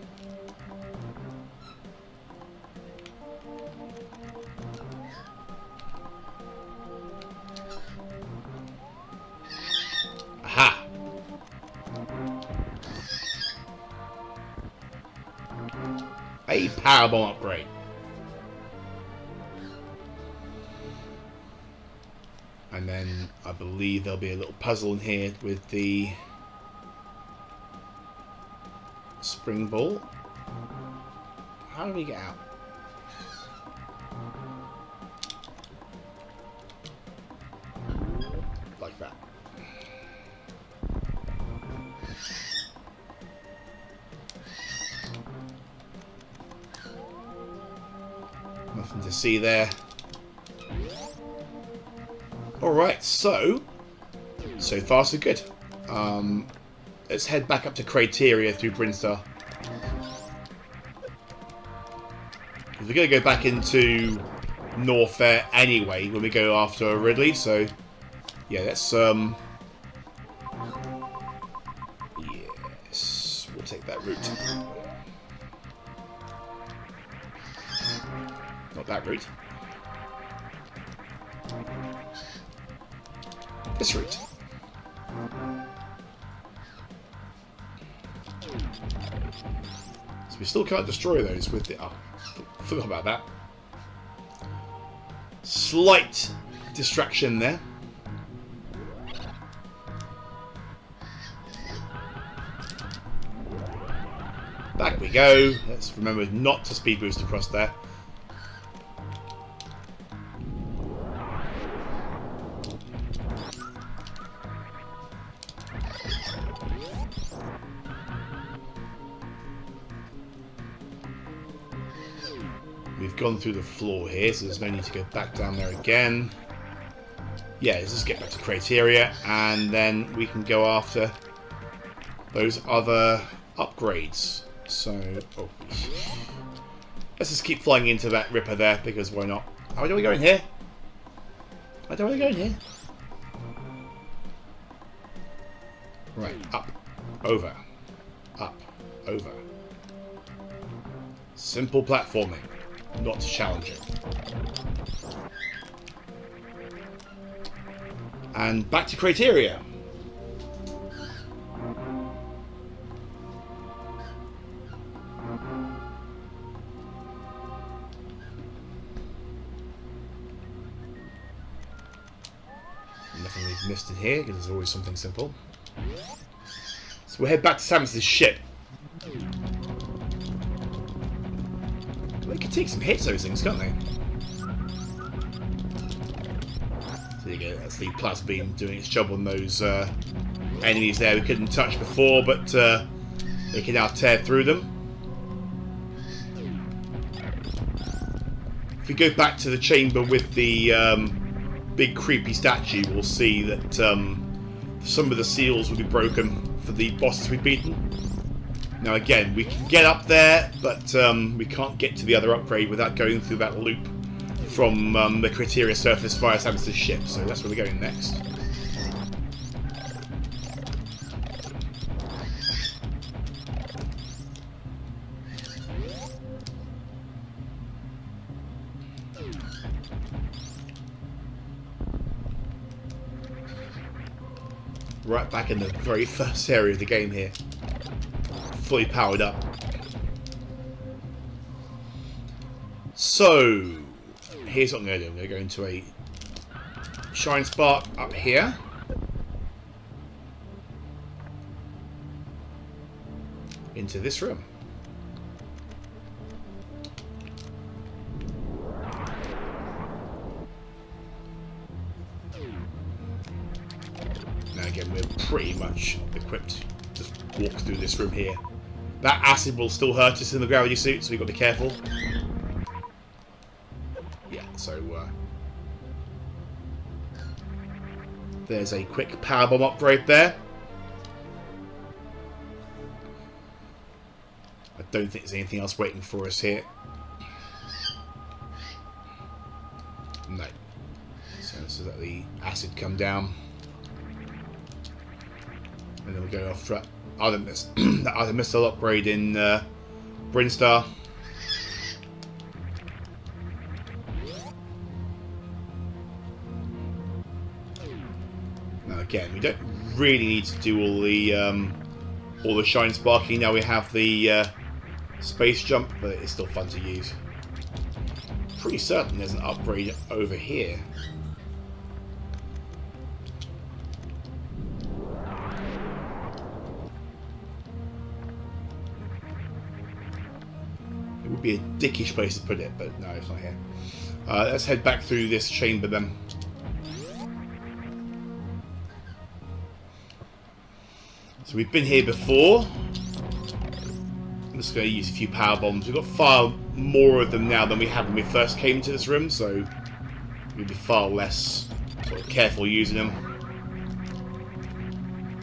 Aha! A powerbomb upgrade. And then I believe there'll be a little puzzle in here with the spring ball. How do we get out? Like that. Nothing to see there. Alright, so far so good. Let's head back up to Criteria through Brinstar. We're going to go back into Norfair anyway when we go after Ridley, so yeah, let's yes, we'll take that route. Not that route. This route. So we still can't destroy those with the... Oh, forgot about that. Slight distraction there. Back we go. Let's remember not to speed boost across there. We've gone through the floor here, so there's no need to go back down there again. Yeah, let's just get back to Criteria, and then we can go after those other upgrades. So, oh, let's just keep flying into that Ripper there, because why not? Oh, don't we go in here? I don't want to go in here. Right, up, over, up, over. Simple platforming. Not challenging. And back to Criteria. Nothing we've missed in here, because there's always something simple. So we'll head back to Samus' ship. They can take some hits, those things, can't they? So there you go, that's the plasma beam doing its job on those enemies there we couldn't touch before, but they can now tear through them. If we go back to the chamber with the big creepy statue, we'll see that some of the seals will be broken for the bosses we've beaten. Now again, we can get up there, but we can't get to the other upgrade without going through that loop from the criteria surface via Samus' ship, so that's where we're going next. Right back in the very first area of the game here. Fully powered up. So, here's what I'm going to do. I'm going to go into a Shine Spark up here. Into this room. Now again, we're pretty much equipped to walk through this room here. That acid will still hurt us in the gravity suit, so we've got to be careful. Yeah, so there's a quick power bomb upgrade there. I don't think there's anything else waiting for us here. No. So let's let the acid come down. And then we'll go off track. Either missile upgrade in Brinstar. Now again, we don't really need to do all the shine sparking. Now we have the space jump, but it's still fun to use. Pretty certain there's an upgrade over here. It would be a dickish place to put it, but no, it's not here. Let's head back through this chamber then. So we've been here before. I'm just going to use a few power bombs. We've got far more of them now than we had when we first came into this room, so we'll be far less sort of careful using them.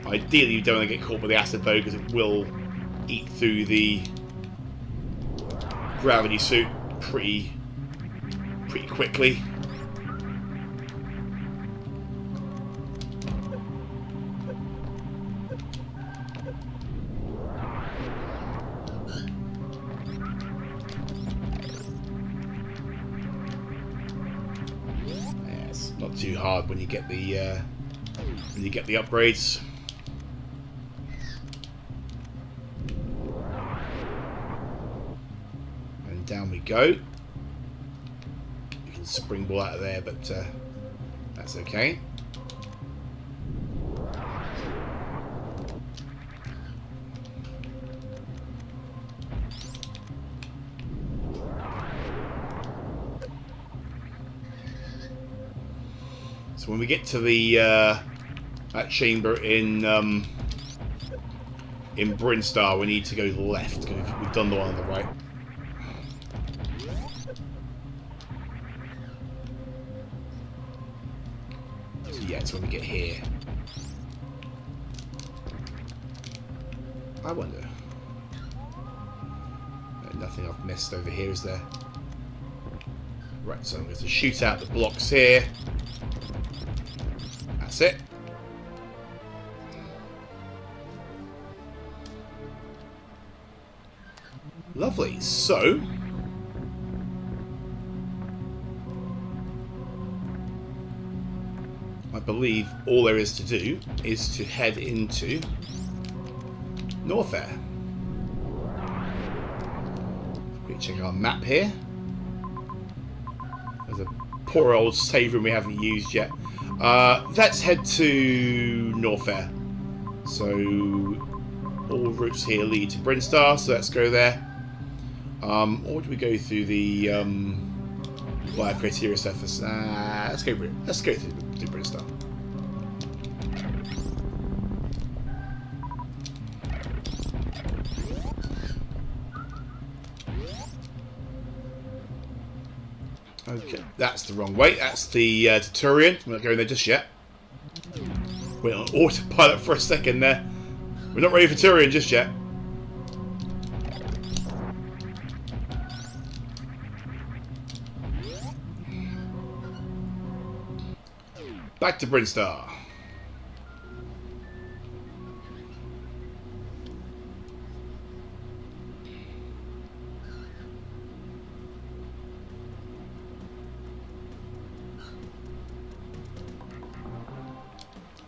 Ideally, you don't want to get caught by the acid though, because it will eat through the gravity suit pretty quickly. Not too hard when you get the upgrades. And down we go. You can springboard out of there, but that's okay. So when we get to the that chamber in Brinstar, we need to go left because we've done the one on the right. So yeah, it's when we get here. I wonder. Nothing I've missed over here, is there? Right, so I'm going to shoot out the blocks here. That's it. Lovely. So I believe all there is to do is to head into Norfair. We check our map here. There's a poor old save room we haven't used yet. Let's head to Norfair. So all routes here lead to Brinstar, so let's go there. Or do we go through the via criteria surface? Let's go through Brinstar. Okay, that's the wrong way. That's the Turian. I'm not going there just yet. Went on autopilot for a second there. We're not ready for Turian just yet. back to Brinstar.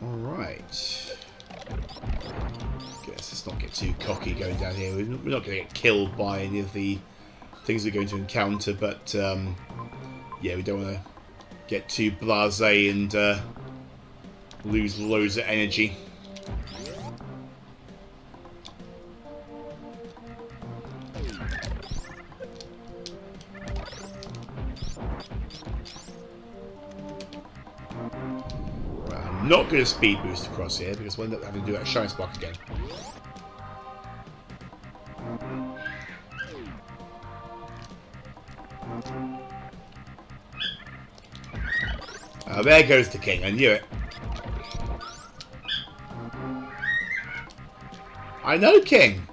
Alright. Let's not get too cocky going down here. We're not going to get killed by any of the things we're going to encounter, but yeah, we don't want to get too blasé and lose loads of energy. I'm not going to speed boost across here because we'll end up having to do that shine spark again. There goes the king. I knew it. I know King.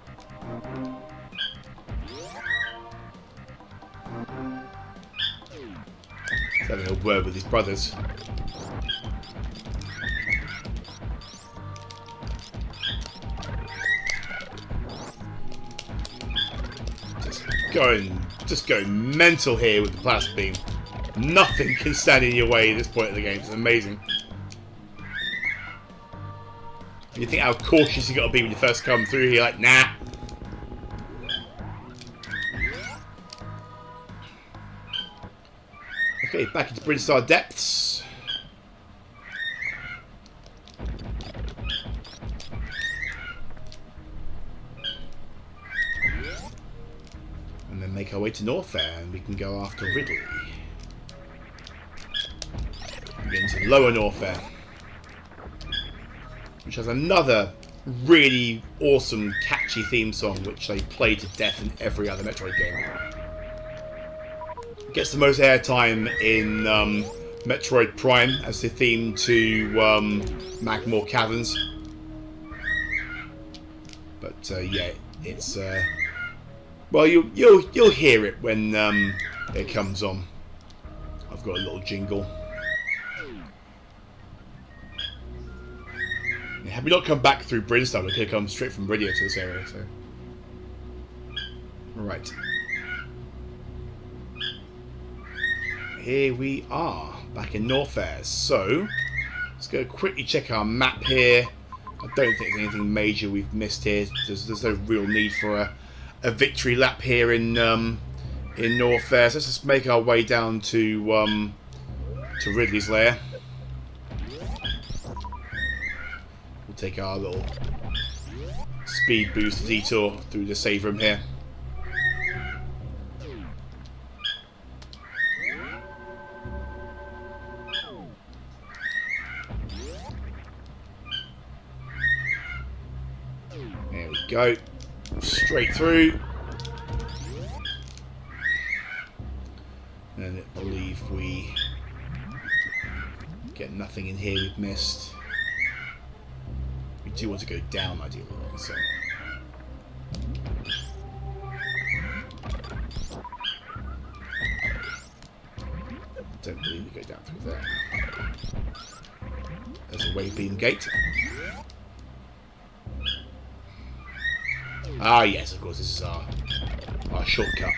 He's having a word with his brothers. Just going mental here with the plasma beam. Nothing can stand in your way at this point of the game. It's amazing. You think how cautious you got to be when you first come through here, like, nah. Okay, back into Brinstar Depths. And then make our way to Norfair, and we can go after Ridley. Get into Lower Norfair, which has another really awesome, catchy theme song, which they play to death in every other Metroid game. It gets the most airtime in Metroid Prime as the theme to Magmore Caverns. But yeah, it's well, you'll hear it when it comes on. I've got a little jingle. Had we not come back through Brinstar, we could have come straight from Maridia to this area. So, right, here we are back in Norfair. So let's go quickly check our map here. I don't think there's anything major we've missed here. There's no real need for a victory lap here in Norfair. So let's just make our way down to Ridley's lair. Take our little speed boost detour through the save room here. There we go. Straight through. And I believe we get nothing in here we've missed. Do want to go down ideally, so don't believe we go down through there. There's a wave beam gate. Ah yes, of course, this is our shortcut.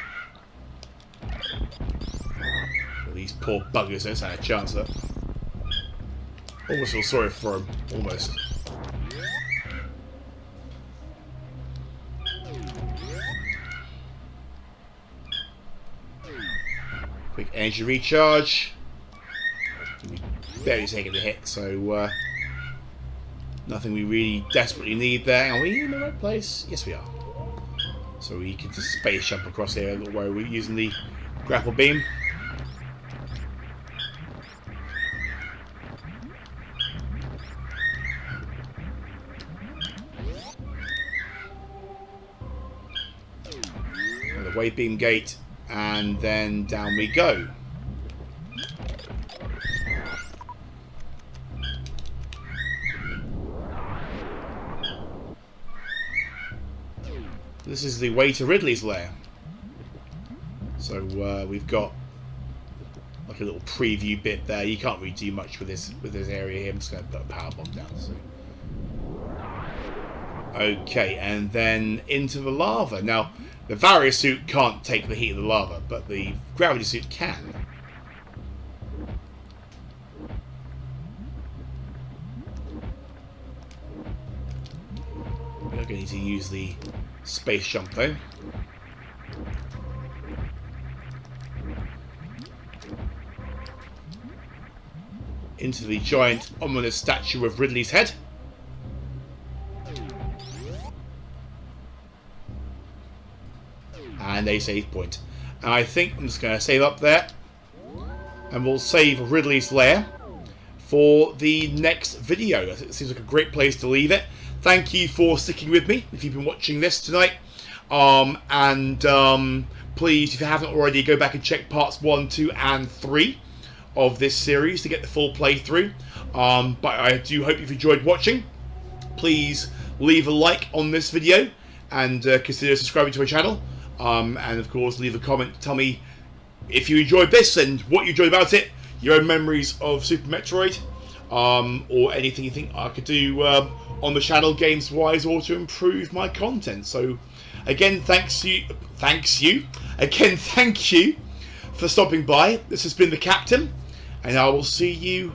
But these poor buggers don't stand a chance up. Almost feel sorry for them, almost. Quick energy recharge. We barely taking the hit, so nothing we really desperately need there. Are we in the right place? Yes, we are. So we can just space jump across here where we're using the grapple beam. And the wave beam gate. And then down we go. This is the way to Ridley's lair. So we've got a like a little preview bit there. You can't really do much with this area here. I'm just going to put a power bomb down. So. Okay, and then into the lava. Now, the Varia suit can't take the heat of the lava, but the gravity suit can. We're going to need to use the space jump though. Into the giant ominous statue of Ridley's head. And a save point. And I think I'm just going to save up there. And we'll save Ridley's lair for the next video. It seems like a great place to leave it. Thank you for sticking with me if you've been watching this tonight. Please, if you haven't already, go back and check parts 1, 2, and 3 of this series to get the full playthrough. But I do hope you've enjoyed watching. Please leave a like on this video and consider subscribing to my channel. And of course, leave a comment. Tell me if you enjoyed this and what you enjoyed about it, your own memories of Super Metroid, or anything you think I could do on the channel games-wise or to improve my content. So, again, thank you for stopping by. This has been the Captain, and I will see you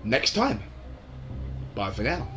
next time. Bye for now.